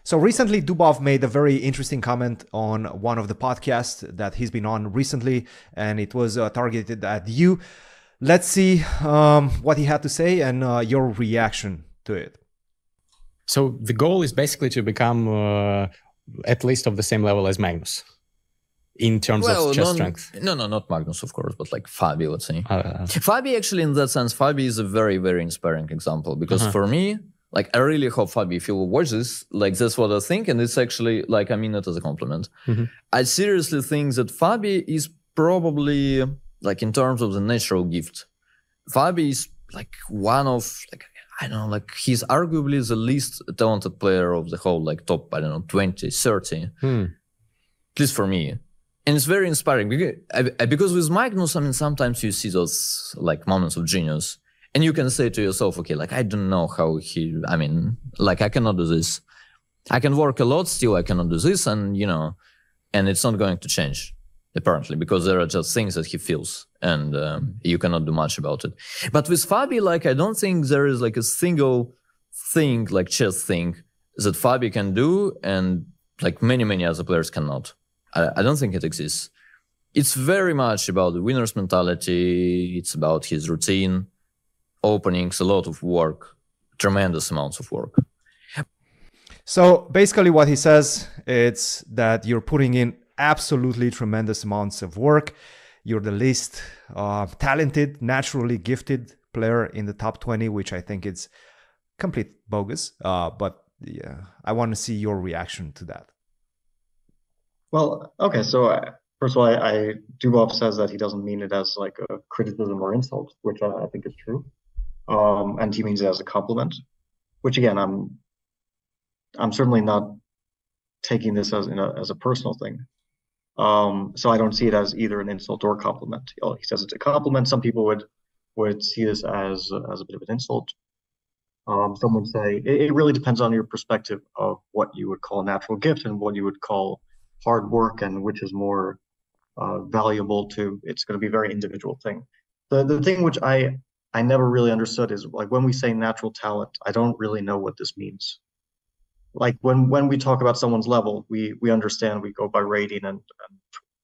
So recently, Dubov made a very interesting comment on one of the podcasts that he's been on recently, and it was targeted at you. Let's see what he had to say and your reaction to it. So the goal is basically to become at least of the same level as Magnus in terms of chess strength. No, not Magnus, of course, but like Fabi, let's say. Fabi, actually, in that sense, Fabi is a very, very inspiring example because for me, like, I really hope Fabi, if you will watch this, like, that's what I think, and it's actually, like, I mean it as a compliment. I seriously think that Fabi is probably, like, in terms of the natural gift, Fabi is, like, one of, like, I don't know, like, he's arguably the least talented player of the whole, like, top, I don't know, 20, 30. At least for me. And it's very inspiring because with Magnus, I mean, sometimes you see those, like, moments of genius. And you can say to yourself, okay, like, I don't know how I mean, like, I cannot do this. I can work a lot, still I cannot do this. And, you know, and it's not going to change, apparently, because there are just things that he feels and you cannot do much about it. But with Fabi, like, I don't think there is, like, a single thing, like chess thing, that Fabi can do and, like, many, many other players cannot. I don't think it exists. It's very much about the winner's mentality. It's about his routine, openings, a lot of work, tremendous amounts of work. So basically what he says, it's that you're putting in absolutely tremendous amounts of work. You're the least talented, naturally gifted player in the top 20, which I think is complete bogus. But yeah, I want to see your reaction to that. Well, okay, so first of all, Dubov says that he doesn't mean it as like a criticism or insult, which I think is true. And he means it as a compliment, which again, I'm certainly not taking this as a personal thing. So I don't see it as either an insult or a compliment. He says it's a compliment. Some people would see this as a bit of an insult. Some would say it really depends on your perspective of what you would call a natural gift and what you would call hard work, and which is more valuable to. It's going to be a very individual thing. The thing which I never really understood is, like, when we say natural talent, I don't really know what this means. Like when we talk about someone's level, we understand, we go by rating and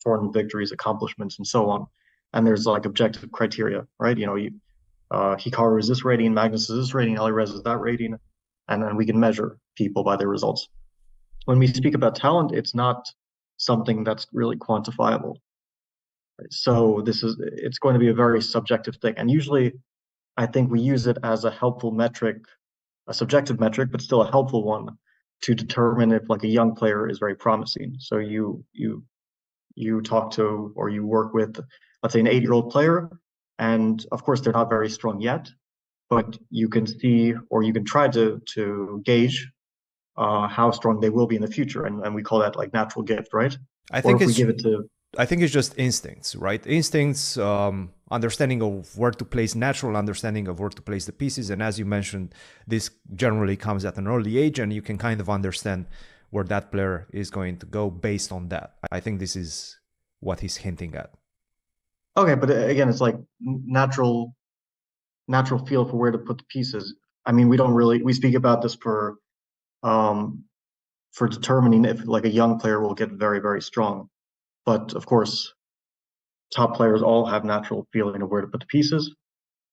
tournament victories, accomplishments, and so on. And there's like objective criteria, right? You know, Hikaru is this rating, Magnus is this rating, Alireza is that rating, and then we can measure people by their results. When we speak about talent, it's not something that's really quantifiable. So it's going to be a very subjective thing. And usually I think we use it as a helpful metric, a subjective metric, but still a helpful one to determine if, like, a young player is very promising. So you talk to, or you work with, let's say, an 8-year-old player, and of course they're not very strong yet, but you can see, or you can try to gauge how strong they will be in the future, and we call that, like, natural gift, right? I think it's just instincts, right? Instincts, understanding of where to place, natural understanding of where to place the pieces. And as you mentioned, this generally comes at an early age, and you can kind of understand where that player is going to go based on that. I think this is what he's hinting at. Okay, but again, it's like natural feel for where to put the pieces. I mean, we speak about this for determining if, like, a young player will get very, very strong. But of course, top players all have natural feeling of where to put the pieces.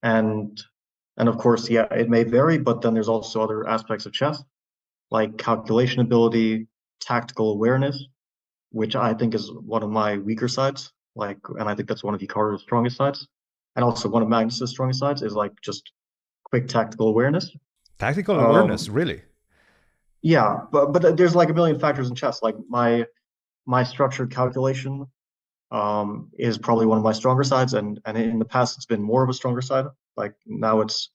And of course, yeah, it may vary, but then there's also other aspects of chess, like calculation ability, tactical awareness, which I think is one of my weaker sides. And I think that's one of Hikaru's strongest sides. And also one of Magnus's strongest sides is, like, just quick tactical awareness. Tactical awareness, really? Yeah, but there's, like, a million factors in chess. Like my structured calculation is probably one of my stronger sides, and in the past it's been more of a stronger side. Like, now it's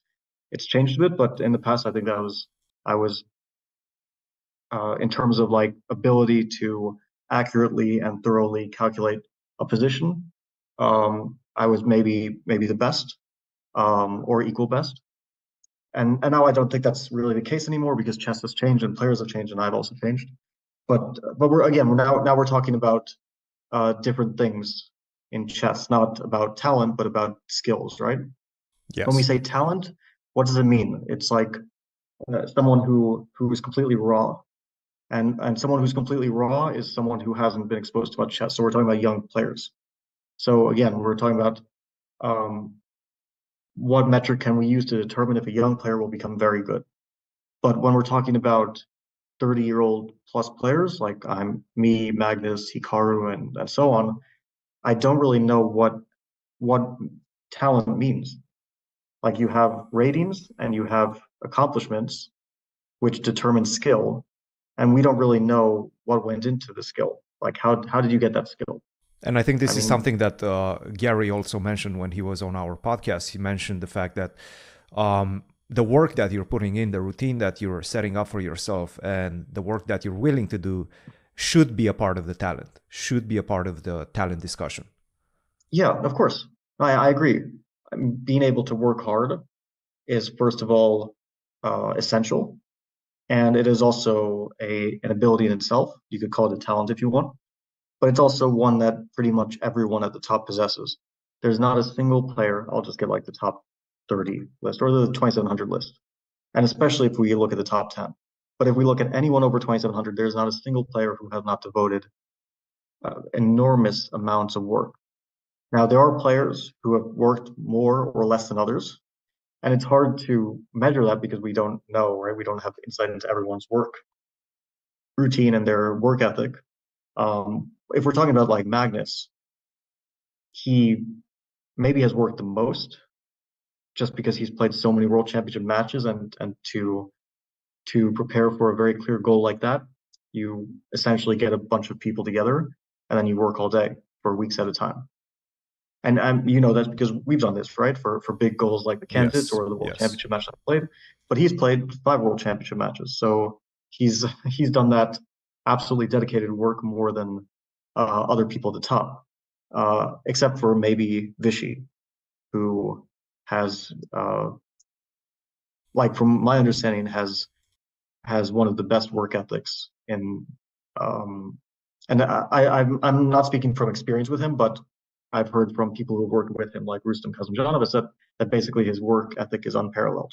changed a bit, but in the past I think that I was in terms of, like, ability to accurately and thoroughly calculate a position, I was maybe the best, or equal best. And now I don't think that's really the case anymore, because chess has changed and players have changed and I've also changed. But we're talking about different things in chess, not about talent, but about skills, right? Yes. When we say talent, what does it mean? It's like someone who is completely raw and someone who's completely raw is someone who hasn't been exposed to much chess. So we're talking about young players. So again, we're talking about what metric can we use to determine if a young player will become very good. But when we're talking about 30-year-old plus players, like me, Magnus, Hikaru, and so on, I don't really know what talent means. Like, you have ratings and you have accomplishments, which determine skill, and we don't really know what went into the skill. Like, how did you get that skill? And I think this is something that Gary also mentioned when he was on our podcast. He mentioned the fact that the work that you're putting in, the routine that you're setting up for yourself, and the work that you're willing to do should be a part of the talent, should be a part of the talent discussion. Yeah, of course. I agree. Being able to work hard is, first of all, essential. And it is also an ability in itself. You could call it a talent if you want. But it's also one that pretty much everyone at the top possesses. There's not a single player, I'll just get like the top 30 list or the 2700 list. And especially if we look at the top 10. But if we look at anyone over 2700, there's not a single player who has not devoted enormous amounts of work. Now, there are players who have worked more or less than others. And it's hard to measure that because we don't know, right? We don't have insight into everyone's work routine and their work ethic. If we're talking about like Magnus, he maybe has worked the most just because he's played so many world championship matches, and to prepare for a very clear goal like that, you essentially get a bunch of people together and then you work all day for weeks at a time. And you know, that's because we've done this, right? For big goals like the candidates or the world championship match that I played. But he's played 5 world championship matches. So he's done that absolutely dedicated work more than other people at the top, except for maybe Vishy, who has, like from my understanding, has one of the best work ethics in. And I'm not speaking from experience with him, but I've heard from people who worked with him, like Rustam Kazimjanov, that basically his work ethic is unparalleled.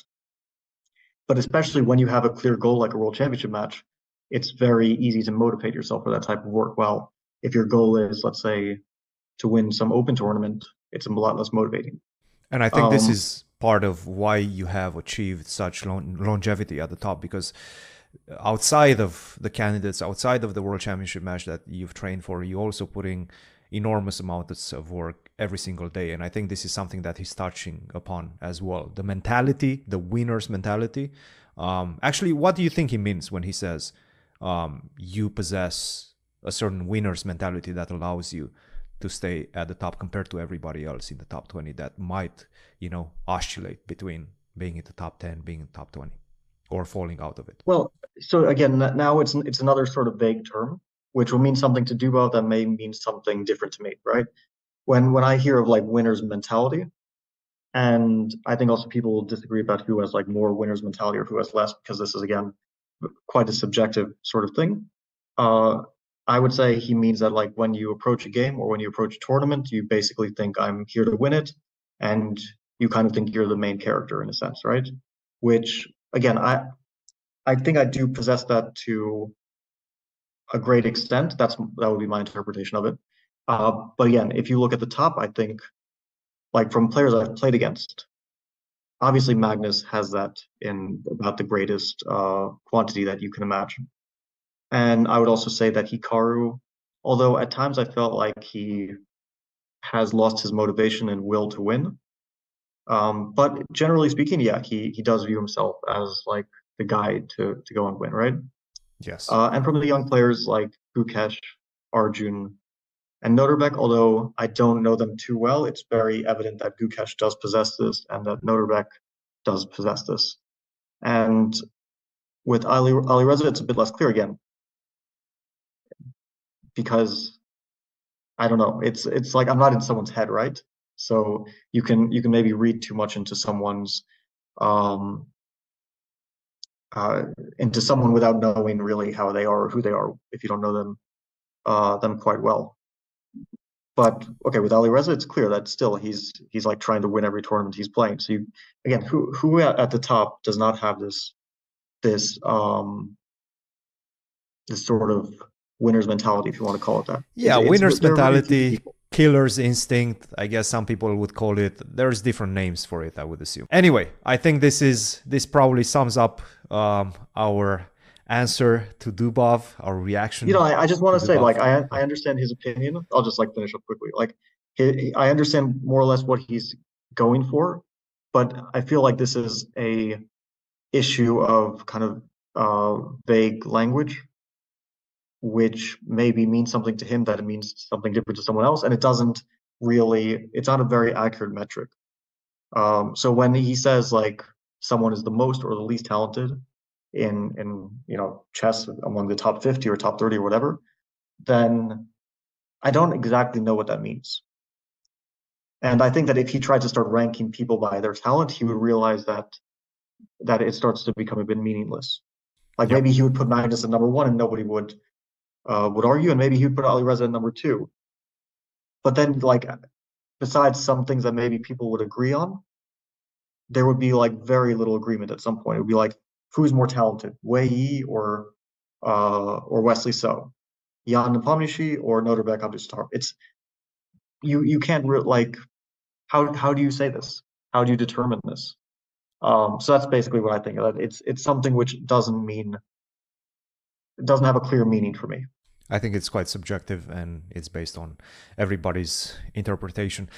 But especially when you have a clear goal like a world championship match, it's very easy to motivate yourself for that type of work. Well, if your goal is, let's say, to win some open tournament, it's a lot less motivating. And I think this is part of why you have achieved such longevity at the top, because outside of the candidates, outside of the world championship match that you've trained for, you also putting enormous amounts of work every single day. And I think this is something that he's touching upon as well. The mentality, the winner's mentality. Actually, what do you think he means when he says you possess a certain winner's mentality that allows you to stay at the top compared to everybody else in the top 20 that might, oscillate between being in the top 10, being in the top 20, or falling out of it? Well, so again, now it's another sort of vague term, which will mean something to Dubov that may mean something different to me, right? When I hear of like winner's mentality, and I think also people will disagree about who has like more winner's mentality or who has less, because this is, again, quite a subjective sort of thing. I would say he means that, like, when you approach a game or when you approach a tournament, you basically think, I'm here to win it, and you kind of think you're the main character in a sense, right? Which, again, I think I do possess that to a great extent. That would be my interpretation of it. But again, if you look at the top, I think, like, from players I've played against, obviously Magnus has that in about the greatest quantity that you can imagine. And I would also say that Hikaru, although at times I felt like he has lost his motivation and will to win, but generally speaking, yeah, he does view himself as like the guy to go and win, right? Yes. And from the young players like Gukesh, Arjun, and Noterbeck, although I don't know them too well, it's very evident that Gukesh does possess this and that Noterbeck does possess this. And with Alireza, it's a bit less clear again, because I don't know, it's like I'm not in someone's head, right? So you can maybe read too much into someone's into someone without knowing really how they are or who they are if you don't know them quite well. But okay, with Alireza, it's clear that still he's like trying to win every tournament he's playing. So again, who at the top does not have this this sort of winner's mentality, if you want to call it that. Yeah, winner's mentality, killer's instinct, I guess some people would call it. There's different names for it, I would assume. Anyway, I think this probably sums up our answer to Dubov, our reaction. You know, I just want to say, like, I understand his opinion. I'll just like finish up quickly. Like, I understand more or less what he's going for, but I feel like this is a issue of kind of vague language, which maybe means something to him that it means something different to someone else, and it doesn't really. It's not a very accurate metric. So when he says like someone is the most or the least talented in you know, chess among the top 50 or top 30 or whatever, then I don't exactly know what that means. And I think that if he tried to start ranking people by their talent, he would realize that it starts to become a bit meaningless. Like maybe he would put Magnus at number 1 and nobody would argue, and maybe he would put Alireza at number 2. But then, like, besides some things that maybe people would agree on, there would be like very little agreement at some point. It would be like, who's more talented, Wei Yi or Wesley So, Jan Nepomniachtchi or Norbert Abdustar? It's you can't like, how do you say this? How do you determine this? So that's basically what I think of that. It's something which doesn't have a clear meaning for me. I think it's quite subjective and it's based on everybody's interpretation.